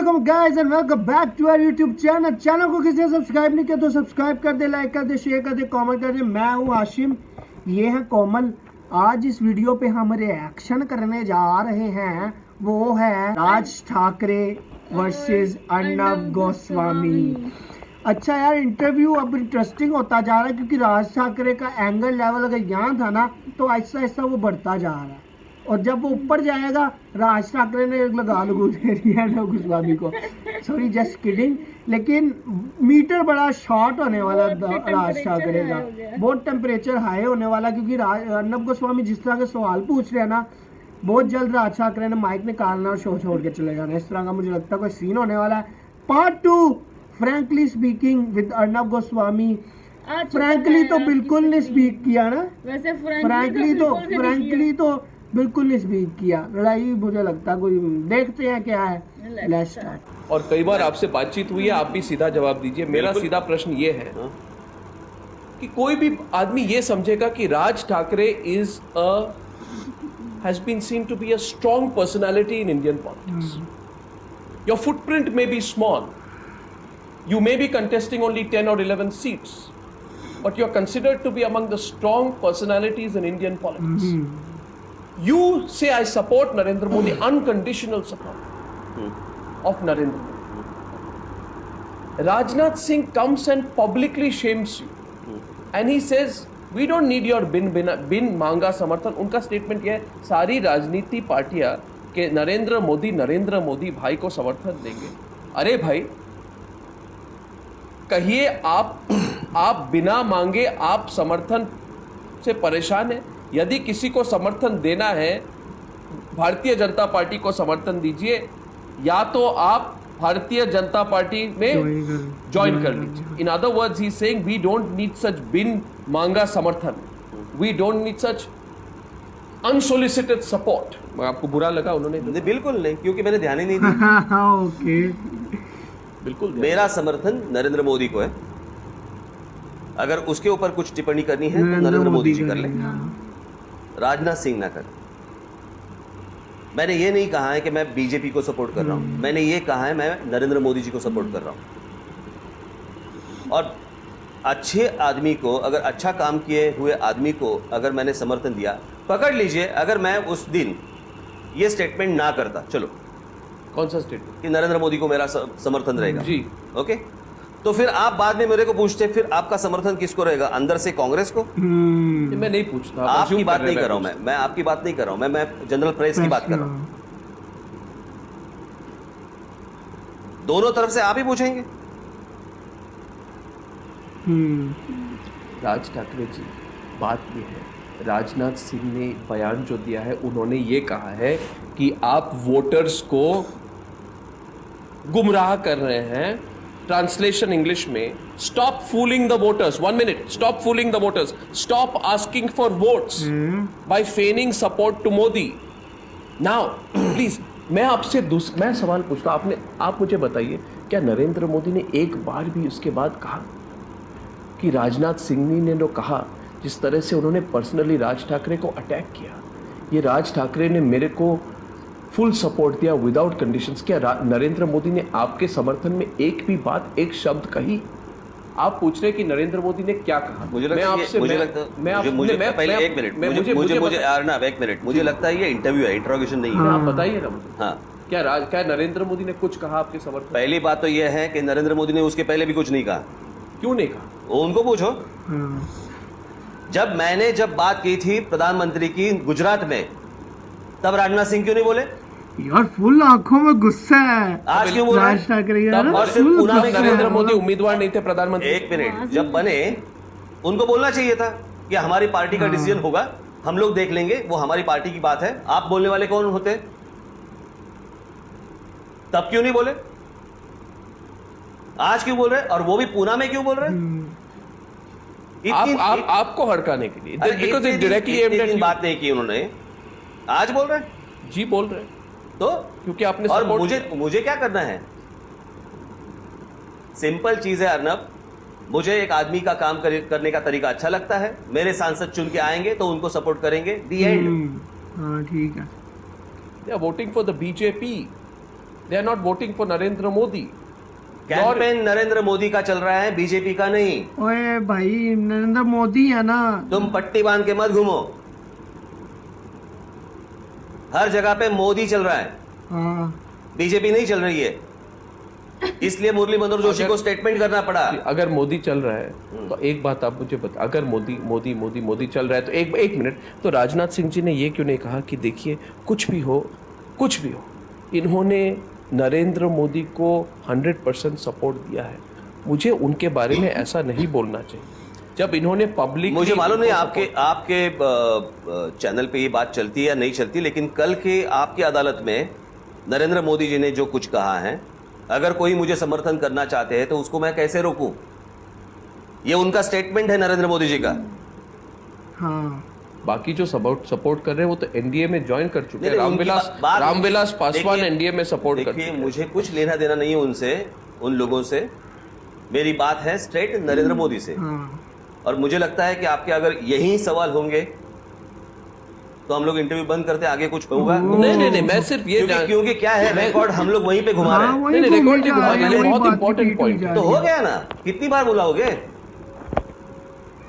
वालेकुम guys and welcome back to our YouTube channel को किसी ने सब्सक्राइब नहीं किया तो सब्सक्राइब कर दे, लाइक कर दे, शेयर कर दे, कमेंट कर दे। मैं हूँ हाशिम, ये है कोमल। आज इस वीडियो पे हम रिएक्शन करने जा रहे हैं, वो है राज ठाकरे वर्सेस अर्नब गोस्वामी। अच्छा यार, इंटरव्यू अब इंटरेस्टिंग होता जा रहा है क्योंकि राज ठाकरे का एंगल लेवल अगर यहाँ था ना तो आहिस्ता आहिस्ता वो बढ़ता जा रहा है, और जब वो ऊपर जाएगा राज ठाकरे ने लगू दे दिया अर्नब गोस्वामी को। सॉरी जस्ट किडिंग, लेकिन मीटर बड़ा शॉर्ट होने वाला राज ठाकरे का, बहुत टेम्परेचर हाई होने वाला क्योंकि अर्नब गोस्वामी जिस तरह के सवाल पूछ रहे हैं ना, बहुत जल्द राज ठाकरे ने माइक निकालना और शो छोड़ के चले जाना। इस तरह का मुझे लगता है कोई सीन होने वाला है। Part 2 frankly speaking with Arnab Goswami. Frankly तो बिल्कुल नहीं स्पीक किया ना, वैसे फ्रैंकली तो बिल्कुल नहीं स्पीक किया। लड़ाई मुझे लगता है कोई, देखते हैं क्या है। Let's start. और कई बार आपसे बातचीत हुई है, आप भी सीधा जवाब दीजिए। मेरा सीधा प्रश्न ये है कि कोई भी आदमी ये समझेगा कि Raj Thackeray has been seen to be a strong personality in Indian politics. Your footprint may be small. You may be contesting only 10 or 11 seats, but you're considered to be among the strong personalities in Indian politics. You say, I support Narendra Modi, unconditional support of Narendra Modi. Rajnath Singh comes and publicly shames you. And he says, we don't need your bin मांगा समर्थन। उनका statement यह है, सारी राजनीति पार्टियां के नरेंद्र मोदी भाई को समर्थन देंगे। अरे भाई, कहिए आप बिना मांगे आप समर्थन से परेशान हैं? यदि किसी को समर्थन देना है, भारतीय जनता पार्टी को समर्थन दीजिए, या तो आप भारतीय जनता पार्टी में ज्वाइन कर लीजिए। In other words he saying we don't need such बिन मांगा समर्थन, we don't need such unsolicited support. आपको बुरा लगा उन्होंने? बिल्कुल नहीं, क्योंकि मैंने ध्यान ही नहीं दिया। ओके, बिल्कुल मेरा समर्थन नरेंद्र मोदी को है। अगर उसके ऊपर कुछ टिप्पणी करनी है तो नरेंद्र मोदी जी कर ले, राजनाथ सिंह ना कर। मैंने ये नहीं कहा है कि मैं बीजेपी को सपोर्ट कर रहा हूं, मैंने ये कहा है मैं नरेंद्र मोदी जी को सपोर्ट कर रहा हूं। और अच्छे आदमी को, अगर अच्छा काम किए हुए आदमी को अगर मैंने समर्थन दिया, पकड़ लीजिए, अगर मैं उस दिन ये स्टेटमेंट ना करता, चलो कौन सा स्टेटमेंट? कि नरेंद्र मोदी को मेरा समर्थन रहेगा जी, ओके, तो फिर आप बाद में मेरे को पूछते फिर आपका समर्थन किसको रहेगा? अंदर से कांग्रेस को? मैं नहीं पूछता, आपकी बात नहीं कर रहा हूं, मैं आपकी बात नहीं कर रहा हूं, मैं जनरल प्रेस की बात कर रहा हूं। दोनों तरफ से आप ही पूछेंगे। राज ठाकरे जी, बात ये है, राजनाथ सिंह ने बयान जो दिया है, उन्होंने ये कहा है कि आप वोटर्स को गुमराह कर रहे हैं। ट्रांसलेशन इंग्लिश में, stop fooling the voters, 1 minute, stop fooling the voters, stop asking for votes by feigning support to Modi. Now please, मैं सवाल पूछता हूं, आप मुझे बताइए, क्या नरेंद्र मोदी ने एक बार भी उसके बाद कहा कि राजनाथ सिंह ने जो कहा, जिस तरह से उन्होंने पर्सनली राज ठाकरे को अटैक किया, ये राज ठाकरे ने मेरे को फुल सपोर्ट दिया विदाउट कंडीशंस, क्या नरेंद्र मोदी ने आपके समर्थन में एक भी बात, एक शब्द कही? आप पूछ रहे हैं कि नरेंद्र मोदी ने क्या कहा? मुझे लगता है ये इंटरव्यू है, इंट्रोगेशन नहीं है। आप बताइए ना मुझे। हाँ, क्या नरेंद्र मोदी ने कुछ कहा आपके समर्थन? पहली बात तो ये है कि नरेंद्र मोदी ने उसके पहले भी कुछ नहीं कहा। क्यों नहीं कहा? वो उनको पूछो। जब बात की थी प्रधानमंत्री की गुजरात में, तब राजनाथ सिंह क्यों नहीं बोले? यार फुल आंखों में गुस्सा है आज क्यों बोल राज ठाकरे यार? और सिर्फ पुणे में नरेंद्र मोदी उम्मीदवार नहीं थे प्रधानमंत्री? एक मिनट, जब बने उनको बोलना चाहिए था कि हमारी पार्टी का डिसीजन होगा, हम लोग देख लेंगे, वो हमारी पार्टी की बात है। आप बोलने वाले कौन होते? तब क्यों नहीं बोले? आज क्यों बोल रहे? और वो भी पुणे में क्यों बोल रहे? आपको हड़काने के लिए, because it directly aimed at you. बात नहीं की उन्होंने, आज बोल रहे हैं। जी बोल रहे हैं तो क्योंकि आपने और मुझे क्या करना है? सिंपल चीज है अर्नब, मुझे एक आदमी का काम करने का तरीका अच्छा लगता है, मेरे सांसद चुन के आएंगे तो उनको सपोर्ट करेंगे, दी एंड। ठीक है। They are voting for the BJP. They are not voting for Narendra Modi. Campaign Narendra Modi का चल रहा है, बीजेपी का नहीं। ओए भाई नरेंद्र मोदी है ना। तुम पट्टी बांध के मत घूमो, हर जगह पे मोदी चल रहा है, हाँ बीजेपी नहीं चल रही है। इसलिए मुरली मनोहर जोशी को स्टेटमेंट करना पड़ा। अगर मोदी चल रहा है तो एक बात आप मुझे बता, अगर मोदी मोदी मोदी मोदी चल रहा है तो एक मिनट, तो राजनाथ सिंह जी ने ये क्यों नहीं कहा कि देखिए कुछ भी हो, इन्होंने नरेंद्र मोदी को 100% सपोर्ट दिया है, मुझे उनके बारे में ऐसा नहीं बोलना चाहिए। जब इन्होंने पब्लिक, मुझे मालूम नहीं आपके चैनल पे ये बात चलती है या नहीं चलती, लेकिन कल के आपकी अदालत में नरेंद्र मोदी जी ने जो कुछ कहा है, अगर कोई मुझे समर्थन करना चाहते हैं तो उसको मैं कैसे रोकूं? ये उनका स्टेटमेंट है नरेंद्र मोदी जी का। हाँ बाकी जो सपोर्ट कर रहे हैं वो तो एनडीए में ज्वाइन कर चुके हैं। नहीं, रामविलास पासवान एनडीए में सपोर्ट कर देखिए, चुके हैं। मुझे कुछ लेना देना नहीं है उनसे, उन लोगों से। मेरी बात है स्ट्रेट नरेंद्र मोदी से। हाँ और मुझे लगता है कि आपके अगर यही सवाल होंगे तो हम लोग इंटरव्यू बंद करते, आगे कुछ होगा नहीं, मैं सिर्फ ये क्योंकि क्या है, रिकॉर्ड हम लोग वहीं पे घुमा रहे हैं। वही नहीं, घूमने रिकॉर्ड नहीं जा घुमा रहे हैं, रहे, वही बहुत बात important रिपीट point हो जा तो रही हो है। गया ना, कितनी बार बुलाओगे?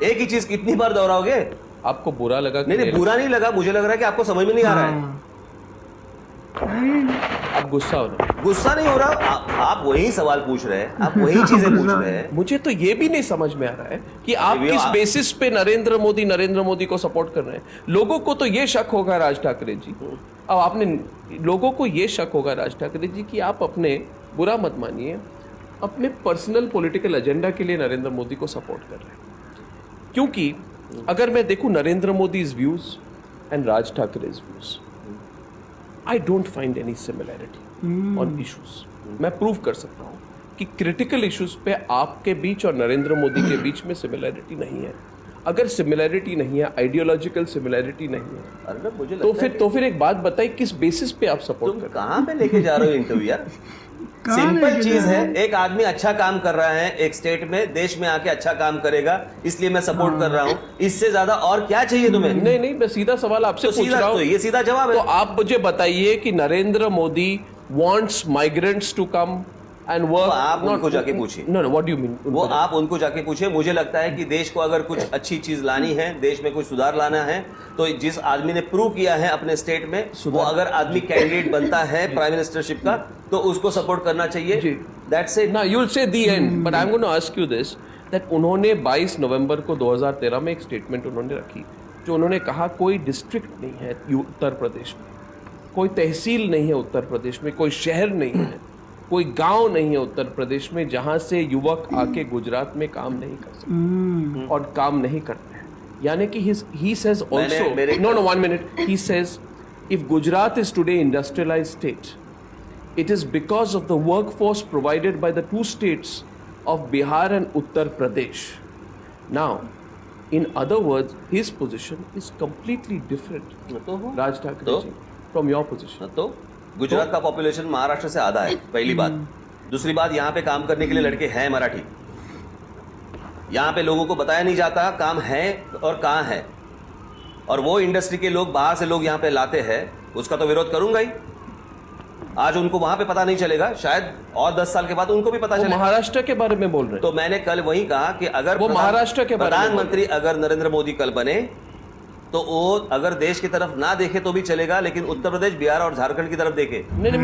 एक ही चीज कितनी बार दोहराओगे? आपको बुरा लगा कि नहीं, बुरा नहीं लगा, मुझे लग रहा है कि आपको समझ में नहीं आ रहा है। हाँ। नहीं, आप गुस्सा हो रहे हैं। गुस्सा नहीं हो रहा, आप वही सवाल पूछ रहे हैं, आप वही चीजें पूछ रहे हैं। मुझे तो ये भी नहीं समझ में आ रहा है कि आप किस बेसिस पे नरेंद्र मोदी को सपोर्ट कर रहे हैं। लोगों को तो ये शक होगा राज ठाकरे जी, अब आपने लोगों को ये शक होगा राज ठाकरे जी कि आप अपने, बुरा मत मानिए, अपने पर्सनल पॉलिटिकल एजेंडा के लिए नरेंद्र मोदी को सपोर्ट कर रहे हैं। क्योंकि अगर मैं देखूं Narendra Modi's views and Raj Thackeray's views, I don't find any similarity on issues. मैं प्रूव कर सकता हूँ कि क्रिटिकल इश्यूज पे आपके बीच और नरेंद्र मोदी के बीच में सिमिलैरिटी नहीं है। अगर सिमिलैरिटी नहीं है, आइडियोलॉजिकल सिमिलैरिटी नहीं है, अरे मुझे तो फिर एक बात बताइए, किस बेसिस पे आप सपोर्ट तुम कर रहे कहाँ पे लेके जा रहे हो इंटरव्यू यार? सिंपल चीज है, एक आदमी अच्छा काम कर रहा है एक स्टेट में, देश में आके अच्छा काम करेगा, इसलिए मैं सपोर्ट कर रहा हूँ। इससे ज्यादा और क्या चाहिए तुम्हें? नहीं, मैं सीधा सवाल आपसे पूछ रहा हूँ। तो ये सीधा जवाब है। तो आप मुझे बताइए कि Narendra Modi wants migrants to come and work. वो आप उनको जाके पूछिए। No, what do you mean? वो आप उनको जाके पूछे। मुझे लगता है कि देश को अगर कुछ अच्छी चीज लानी है, देश में कुछ सुधार लाना है, तो जिस आदमी ने प्रूव किया है अपने स्टेट में, वो अगर आदमी कैंडिडेट बनता है प्राइम मिनिस्टरशिप का, तो उसको सपोर्ट करना चाहिए। That's it. Now you'll say the end, but I'm going to ask you this, that उन्होंने 22 नवंबर को 2013 में एक स्टेटमेंट उन्होंने रखी, जो उन्होंने कहा कोई डिस्ट्रिक्ट नहीं है उत्तर प्रदेश में, कोई तहसील नहीं है उत्तर प्रदेश में, कोई शहर नहीं है, कोई गांव नहीं है उत्तर प्रदेश में जहां से युवक आके गुजरात में काम नहीं कर सकते और काम नहीं करते हैं। यानी कि he says also, no 1 minute, he says if Gujarat is today industrialized state, it is because of the workforce provided by the two states of Bihar and Uttar Pradesh. Now, in other words, his position is completely different, Raj Thakre ji, from your position. तो गुजरात का population Maharashtra से आधा है, पहली बात। दूसरी बात, यहाँ पे काम करने के लिए लड़के हैं मराठी। यहाँ पे लोगों को बताया नहीं जाता काम है और कहाँ है, और वो इंडस्ट्री के लोग बाहर से लोग यहाँ पे लाते हैं, उसका तो विरोध करूंगा ही। आज उनको वहां पे पता नहीं चलेगा, शायद और 10 साल के बाद उनको भी पता चलेगा। महाराष्ट्र के बारे में बोल रहे हैं। तो मैंने कल वही कहा कि अगर वो महाराष्ट्र के बारे में प्रधानमंत्री अगर नरेंद्र मोदी कल बने, तो वो अगर देश की तरफ ना देखे तो भी चलेगा, लेकिन उत्तर प्रदेश, बिहार और झारखंड की तरफ देखे। नहीं,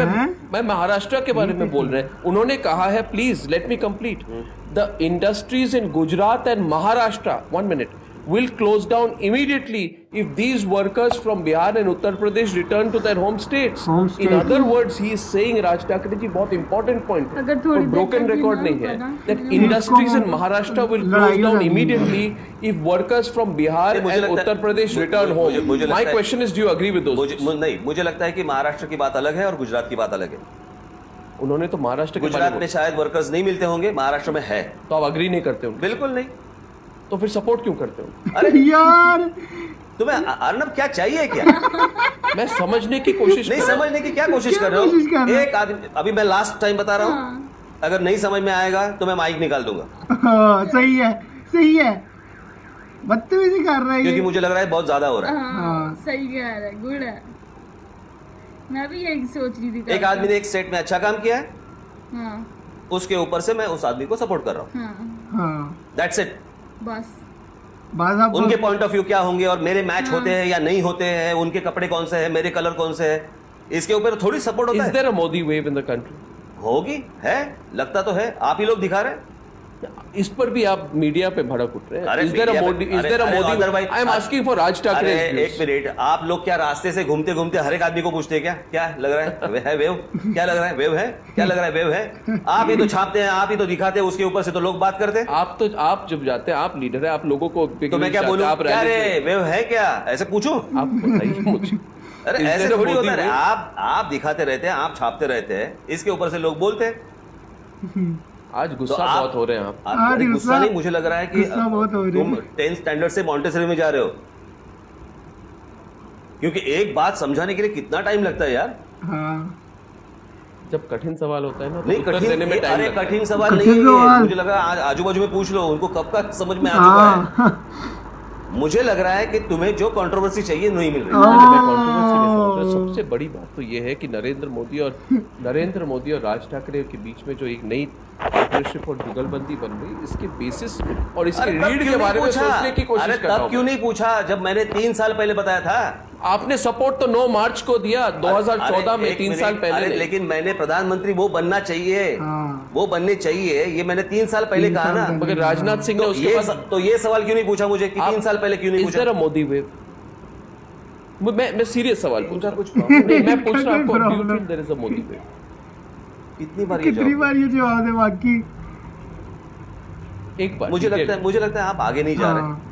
मैं महाराष्ट्र के बारे में बोल रहे हैं। उन्होंने कहा है, please let me complete, the industries in Gujarat and Maharashtra 1 minute will close down immediately if these workers from Bihar and Uttar Pradesh return to their home states. In other words, he is saying, Raj Thakre ji, बहुत important point है, और broken record नहीं है, that industries in Maharashtra will close down immediately if workers from Bihar and Uttar Pradesh return home. My question is, do you agree with those? नहीं, मुझे लगता है कि महाराष्ट्र की बात अलग है और गुजरात की बात अलग है। उन्होंने तो महाराष्ट्र के गुजरात में शायद वर्कर्स नहीं मिलते होंगे, महाराष्ट्र में है। तो आप अग्री नहीं करते हो? बिल्कुल नहीं। तो फिर सपोर्ट क्यों करते हो? अरे यार, तुम्हें अर्नब क्या चाहिए क्या? मैं समझने की कोशिश नहीं, समझने की क्या कोशिश कर रहे हो? एक आदमी, अभी मैं लास्ट टाइम बता रहा हूँ, अगर नहीं समझ में आएगा तो मैं माइक निकाल दूंगा। सही है, बदतमीजी कर रहा है, क्योंकि मुझे लग रहा है बहुत ज्यादा हो रहा है। सही कह रहा है, गुड है। मैं भी यही सोच रही थी। एक आदमी ने एक स्टेट में अच्छा काम किया है, हाँ उसके ऊपर से मैं उस आदमी को सपोर्ट कर रहा हूँ, हाँ दैट्स इट। बस बस आप उनके पॉइंट ऑफ व्यू क्या होंगे और मेरे मैच होते हैं या नहीं होते हैं, उनके कपड़े कौन से हैं, मेरे कलर कौन से हैं, इसके ऊपर थोड़ी सपोर्ट होता Is है। there a Modi wave in the country? होगी, है, लगता तो है, आप ही लोग दिखा रहे हैं। इस पर भी आप मीडिया पे भड़क उठ रहे हैं। अरे Is there a media Modi? पे- Is there a अरे Modi? otherwise- I am asking for Raj अरे Thakkare. एक मिनट, आप लोग क्या रास्ते से घूमते घूमते हर एक आदमी को पूछते हैं क्या क्या लग रहा है, है वेव, क्या लग रहा है, वेव है, क्या लग रहा है, वेव है। आप ही तो छापते हैं, आप ही तो दिखाते हैं, उसके ऊपर से तो लोग बात करते हैं। आप जब जाते हैं, आप लीडर है, आप लोगों को तो मैं क्या बोलूं, आप क्या रैली रे वेव है क्या, ऐसे पूछूं? आप बताइए मुझे। अरे Is ऐसे there a थोड़ी Modi होता है, wave? आप दिखाते रहते हैं, आप छापते रहते हैं, इसके ऊपर से लोग बोलते हैं। आज गुस्सा तो आप- बहुत हो रहे हैं आप। हाँ, अरे गुस्सा गुस्सा- नहीं, मुझे लग रहा है कि गुस्सा बहुत हो रही तुम है। 10th स्टैंडर्ड से मॉन्टेसरी में जा रहे हो, क्योंकि एक बात समझाने के लिए कितना टाइम लगता है यार। हाँ जब कठिन सवाल होता है ना, तो नहीं उत्तर देने में कठिन, टाइम अरे लगता है। कठिन सवाल कठिन नहीं है, सवाल। मुझे लगा आज आजू बाजू में पूछ लो, उनको कब का समझ में आ चुका है। हाँ मुझे लग रहा है कि तुम्हें जो कंट्रोवर्सी चाहिए नहीं मिल रही। मैंने मैं controversy नहीं समझ रहा। सबसे बड़ी बात तो ये है कि नरेंद्र मोदी और राज ठाकरे के बीच में जो एक नई पार्टनरशिप और जुगलबंदी बन रही, इसके बेसिस और इसके अरे तब रीड क्यों के नहीं बारे में पूछा? सोचने की कोशिश अरे कर रहा तब क्यों हूं। नहीं पूछा जब मैंने 3 साल पहले बताया था? आपने सपोर्ट तो 9 मार्च को दिया, 2014 अरे में, एक 3 मिनट, साल पहले अरे नहीं। लेकिन मैंने प्रधानमंत्री वो बनना चाहिए, हाँ। वो बनने चाहिए, ये मैंने 3 साल पहले 3 कहा साल ना। पहले। मगर राजनाथ सिंह ने तो उसके बाद तो ये सवाल क्यों नहीं पूछा मुझे कि 3 साल पहले क्यों नहीं Is there पूछा? a Modi wave? मैं सीरियस सवाल पूछ उनका रहा कुछ हूं। problem नहीं, मैं पूछ रहा हूं आपको, कोई do you problem? feel there is a Modi wave? कितनी बार ये कितनी जवाब? बार ये जवाब है बाकी। एक बार मुझे detail। लगता है आप आगे नहीं जा रहे। हाँ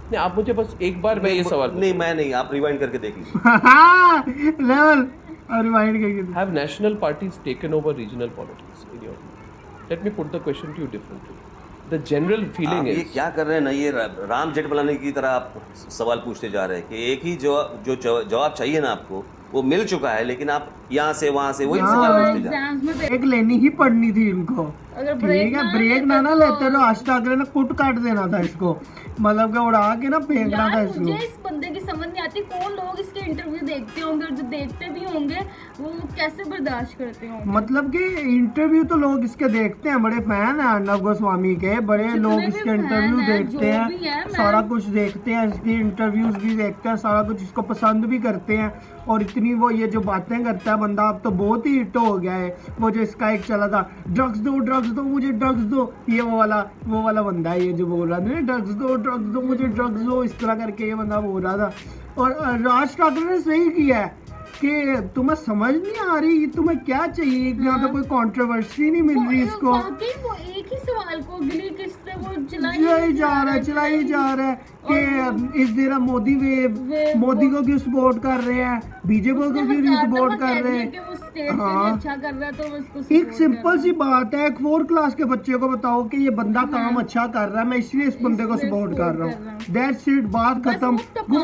नहीं, आप मुझे बस एक बार मैं ये सवाल नहीं, मैं नहीं, आप रिवाइंड करके देख लीजिए। लेवल और रिमाइंड करके Have national parties taken over regional politics in your view? Let me put the question to you differently. The general feeling आप ये is क्या कर रहे हैं ना, ये राम जेठमलानी की तरह आप सवाल पूछते जा रहे हैं कि एक ही जवाब चाहिए ना आपको, वो मिल चुका है, लेकिन आप यहाँ से वहां से वही हाँ। सवाल पूछते जा रहे हैं। एग्जाम्स में एक लेनी ही पड़नी थी इनको। अगर ठीक है, ब्रेक ना लेते तो राज ठाकरे ने कुट काट देना था इसको, मतलब कि उड़ा के ना फेंकना था यार इसको। मुझे इस बंदे की समझ नहीं आती, कौन लोग इसके इंटरव्यू देखते होंगे और जो देखते भी होंगे वो कैसे बर्दाश्त करते होंगे। मतलब कि इंटरव्यू तो लोग इसके देखते हैं, बड़े फैन हैं अर्नब गोस्वामी के, बड़े जितने लोग भी इसके fan इंटरव्यू हैं, देखते जो भी हैं, हैं, सारा मैं- कुछ देखते हैं, इसकी इंटरव्यूज भी देखते हैं, सारा कुछ इसको पसंद भी करते हैं। और इतनी वो ये जो बातें करता है बंदा, अब तो बहुत ही हिट हो गया है। वो जो इसका एक चला था, ड्रग्स दो मुझे ड्रग्स दो, ये वो वाला बंदा है ये जो बोल रहा था, ड्रग्स दो मुझे ड्रग्स दो, इस तरह करके ये बंदा बोल रहा था। और राज ठाकरे ने सही किया है कि तुम्हें समझ नहीं आ रही, तुम्हें क्या चाहिए, यहाँ पे कोई कंट्रोवर्सी नहीं मिल रही इसको, वाकई वो एक ही सवाल को अगली किस्त से वो चलाई चलाई जा रहा है कि इस देर मोदी वेव, मोदी को क्यों सपोर्ट कर रहे हैं, बीजेपी को क्यों नहीं सपोर्ट कर रहे हैं। वो स्टेट के हाँ। लिए अच्छा कर रहा है तो वो उसको एक support सिंपल कर सी बात है, एक 4th क्लास के बच्चे को बताओ कि ये बंदा काम अच्छा कर रहा है, मैं इसलिए इस बंदे को इसलिए सपोर्ट support कर रहा कर रहा हूँ, हूँ। दैट्स इट, बात बस खत्म। वो तपा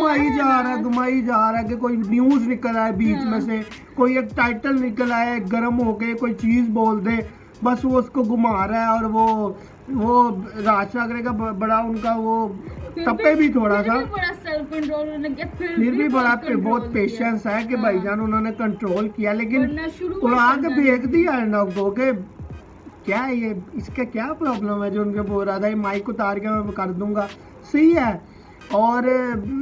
घुमाई है जा ना। रहा है कि कोई न्यूज निकल आए बीच हाँ। में से, कोई एक टाइटल निकल आए, गर्म होके कोई चीज बोल दे, बस वो उसको घुमा रहा है। और वो राज ठाकरे का बड़ा उनका वो फिर टप्पे भी थोड़ा फिर सा, भी बड़ा सेल्फ कंट्रोल उन्होंने किया, फिर भी बड़ा control बहुत किया। पेशेंस है कि हाँ। भाईजान उन्होंने कंट्रोल किया, लेकिन वरना शुरू में उड़ा के करना फेंक दिया अर्नब को कि क्या है ये, इसका क्या प्रॉब्लम है जो उनके बोल रहा था, ये माइक उतार के मैं कर दूंगा, सही है। और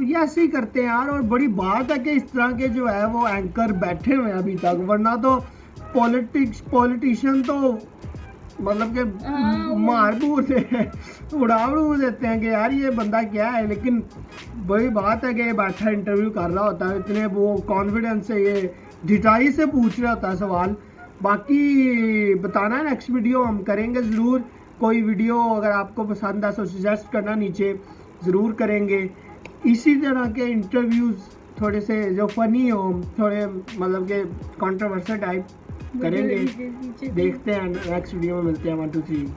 ये ऐसे ही करते हैं यार। और बड़ी बात है कि इस तरह के जो है वो एंकर बैठे हुए हैं अभी तक, वरना तो पॉलिटिशियन तो मतलब कि हाँ, मार बूर उड़ा देते हैं कि यार ये बंदा क्या है। लेकिन बड़ी बात है कि ये बैठा इंटरव्यू कर रहा होता है, इतने वो कॉन्फिडेंस से, ये ढिठाई से पूछ रहा होता है सवाल। बाकी बताना है, नेक्स्ट वीडियो हम करेंगे ज़रूर। कोई वीडियो अगर आपको पसंद है तो सजेस्ट करना, नीचे ज़रूर करेंगे। इसी तरह के इंटरव्यूज़ थोड़े से जो फनी हो, थोड़े मतलब के कंट्रोवर्शियल टाइप करेंगे। पीछे- देखते हैं नेक्स्ट वीडियो में, मिलते हैं 1 2 3।